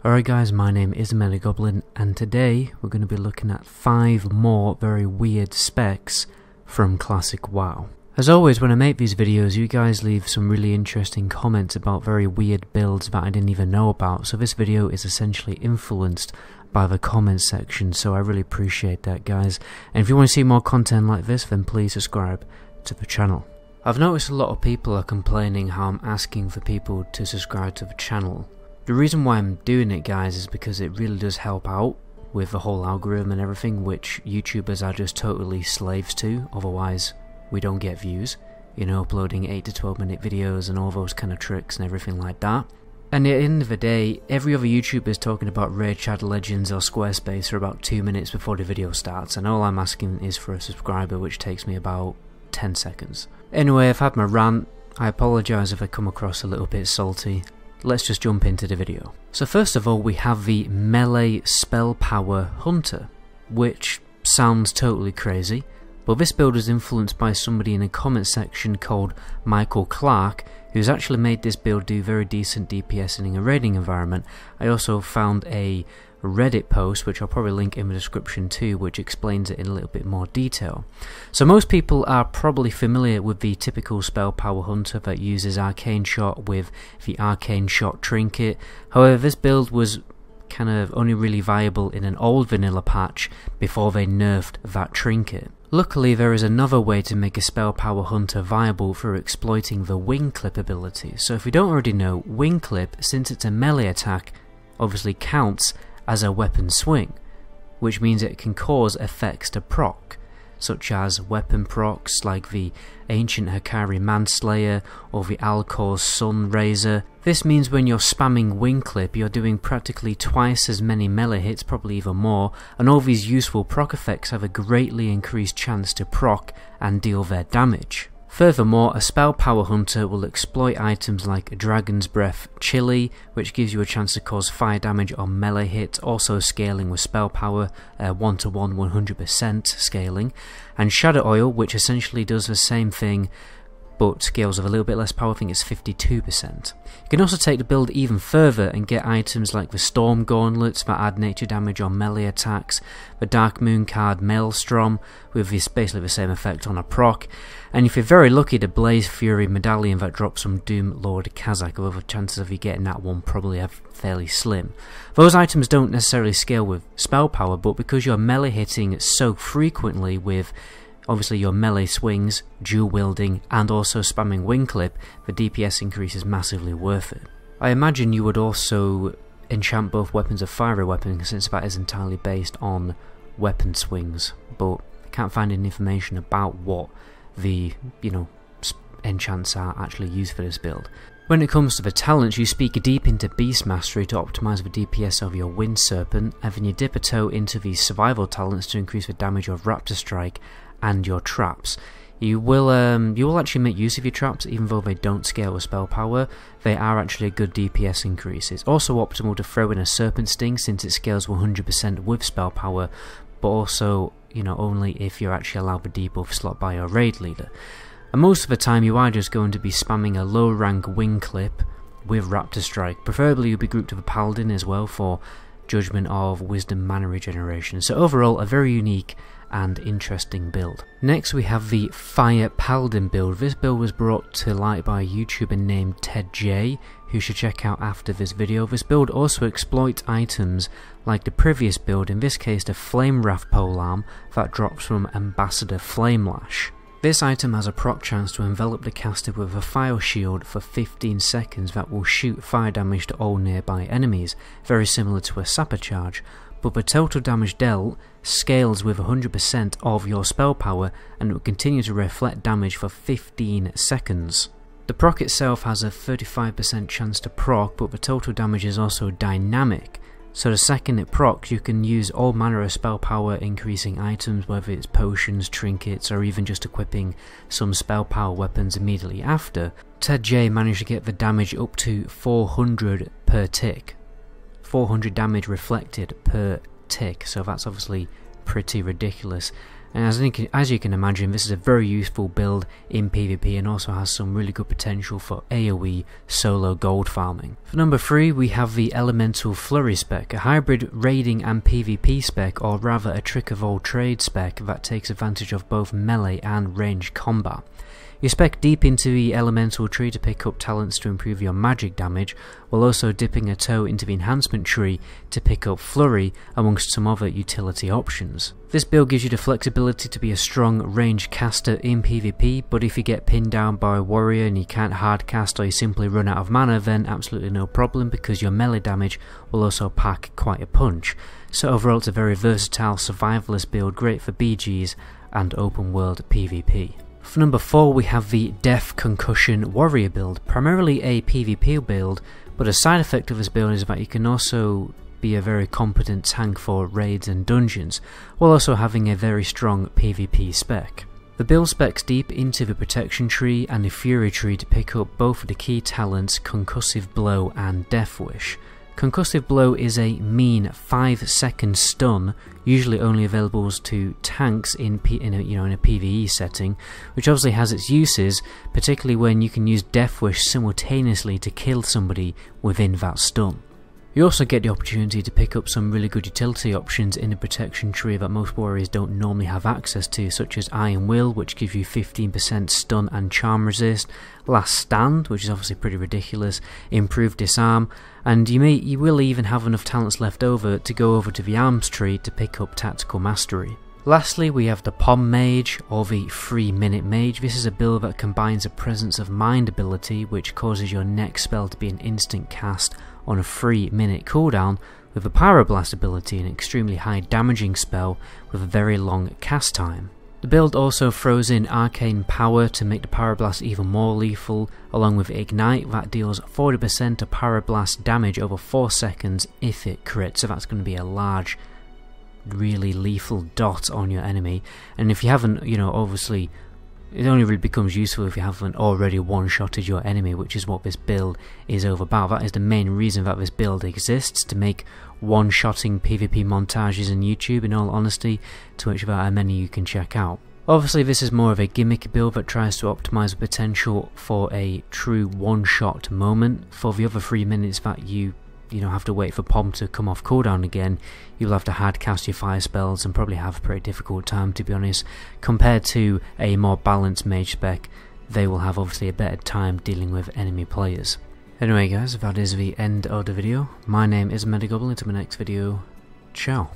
Alright guys, my name is Goblin, and today we're going to be looking at 5 more very weird specs from classic WoW. As always, when I make these videos, you guys leave some really interesting comments about very weird builds that I didn't even know about, so this video is essentially influenced by the comments section, so I really appreciate that, guys. And if you want to see more content like this, then please subscribe to the channel. I've noticed a lot of people are complaining how I'm asking for people to subscribe to the channel. The reason why I'm doing it, guys, is because it really does help out with the whole algorithm and everything, which YouTubers are just totally slaves to, otherwise we don't get views. You know, uploading 8 to 12 minute videos and all those kind of tricks and everything like that. And at the end of the day, every other YouTuber is talking about Raid Shadow Legends or Squarespace for about 2 minutes before the video starts, and all I'm asking is for a subscriber, which takes me about 10 seconds. Anyway, I've had my rant. I apologise if I come across a little bit salty. Let's just jump into the video. So first of all, we have the Melee Spell Power Hunter, which sounds totally crazy, but this build is influenced by somebody in the comment section called Michael Clark, who's actually made this build do very decent DPS in a raiding environment. I also found a Reddit post, which I'll probably link in the description too, which explains it in a little bit more detail. So most people are probably familiar with the typical Spell Power Hunter that uses Arcane Shot with the Arcane Shot trinket. However, this build was kind of only really viable in an old vanilla patch before they nerfed that trinket. Luckily, there is another way to make a Spell Power Hunter viable through exploiting the Wing Clip ability. So if you don't already know, Wing Clip, since it's a melee attack, obviously counts as a weapon swing, which means it can cause effects to proc, such as weapon procs like the Ancient Hakari Manslayer or the Alcor's Sun Razor. This means when you're spamming Wing Clip, you're doing practically twice as many melee hits, probably even more, and all these useful proc effects have a greatly increased chance to proc and deal their damage. Furthermore, a Spell Power Hunter will exploit items like Dragon's Breath Chili, which gives you a chance to cause fire damage on melee hits, also scaling with Spell Power, 1-to-1 100% scaling, and Shadow Oil, which essentially does the same thing but scales with a little bit less power. I think it's 52%. You can also take the build even further and get items like the Storm Gauntlets that add nature damage on melee attacks, the Dark Moon card Maelstrom with basically the same effect on a proc, and if you're very lucky, the Blaze Fury Medallion that drops from Doom Lord Kazakh, although the chances of you getting that one probably are fairly slim. Those items don't necessarily scale with spell power, but because you're melee hitting so frequently with obviously your melee swings, dual wielding, and also spamming Wing Clip, the DPS increase is massively worth it. I imagine you would also enchant both weapons of fiery weapon, since that is entirely based on weapon swings, but I can't find any information about what the, enchants are actually used for this build. When it comes to the talents, you speak deep into Beast Mastery to optimise the DPS of your Wind Serpent, and then you dip a toe into the survival talents to increase the damage of Raptor Strike and your traps. You will actually make use of your traps, even though they don't scale with spell power. They are actually a good DPS increase. It's also optimal to throw in a Serpent Sting, since it scales 100% with spell power, but also, only if you're actually allowed the debuff slot by your raid leader. And most of the time you are just going to be spamming a low rank Wing Clip with Raptor Strike. Preferably you'll be grouped with a Paladin as well for Judgment of Wisdom mana regeneration. So overall, a very unique and interesting build. Next we have the Fire Paladin build. This build was brought to light by a YouTuber named Ted J, who you should check out after this video. This build also exploits items like the previous build, in this case the Flame Wrath polearm that drops from Ambassador Flamelash. This item has a proc chance to envelop the caster with a fire shield for 15 seconds that will shoot fire damage to all nearby enemies, very similar to a Sapper Charge, but the total damage dealt scales with 100% of your spell power and will continue to reflect damage for 15 seconds. The proc itself has a 35% chance to proc, but the total damage is also dynamic. So the second it procs, you can use all manner of spell power increasing items, whether it's potions, trinkets, or even just equipping some spell power weapons immediately after. Ted J managed to get the damage up to 400 per tick. 400 damage reflected per tick, so that's obviously pretty ridiculous. and as you can imagine, this is a very useful build in PvP and also has some really good potential for AoE solo gold farming. For number 3 we have the Elemental Flurry spec, a hybrid raiding and PvP spec, or rather a trick of all trades spec that takes advantage of both melee and ranged combat. You spec deep into the elemental tree to pick up talents to improve your magic damage, while also dipping a toe into the enhancement tree to pick up flurry amongst some other utility options. This build gives you the flexibility to be a strong ranged caster in PvP, but if you get pinned down by a warrior and you can't hard cast or you simply run out of mana, then absolutely no problem, because your melee damage will also pack quite a punch. So overall it's a very versatile survivalist build, great for BGs and open world PvP. For number 4 we have the Death Concussion Warrior build, primarily a PvP build, but a side effect of this build is that you can also be a very competent tank for raids and dungeons, while also having a very strong PvP spec. The build specs deep into the protection tree and the fury tree to pick up both of the key talents Concussive Blow and Death Wish. Concussive Blow is a mean 5-second stun, usually only available to tanks in a PvE setting, which obviously has its uses, particularly when you can use Death Wish simultaneously to kill somebody within that stun. You also get the opportunity to pick up some really good utility options in the protection tree that most warriors don't normally have access to, such as Iron Will, which gives you 15% stun and charm resist, Last Stand, which is obviously pretty ridiculous, Improved Disarm, and you will even have enough talents left over to go over to the Arms tree to pick up Tactical Mastery. Lastly, we have the Pom Age, or the 3-minute mage. This is a build that combines a Presence of Mind ability, which causes your next spell to be an instant cast on a 3-minute cooldown, with a Pyroblast ability, an extremely high damaging spell with a very long cast time. The build also throws in Arcane Power to make the Pyroblast even more lethal, along with Ignite that deals 40% of Pyroblast damage over 4 seconds if it crits, so that's going to be a large, really lethal dot on your enemy. And if you haven't, obviously it only really becomes useful if you haven't already one-shotted your enemy, which is what this build is over about. That is the main reason that this build exists, to make one-shotting PvP montages on YouTube, in all honesty, to which there are many you can check out. Obviously this is more of a gimmick build that tries to optimize the potential for a true one-shot moment. For the other 3 minutes that you have to wait for Pom to come off cooldown again, you'll have to hard cast your fire spells and probably have a pretty difficult time, to be honest. Compared to a more balanced mage spec, they will have obviously a better time dealing with enemy players. Anyway guys, that is the end of the video. My name is Medigoblin. Until my next video, ciao.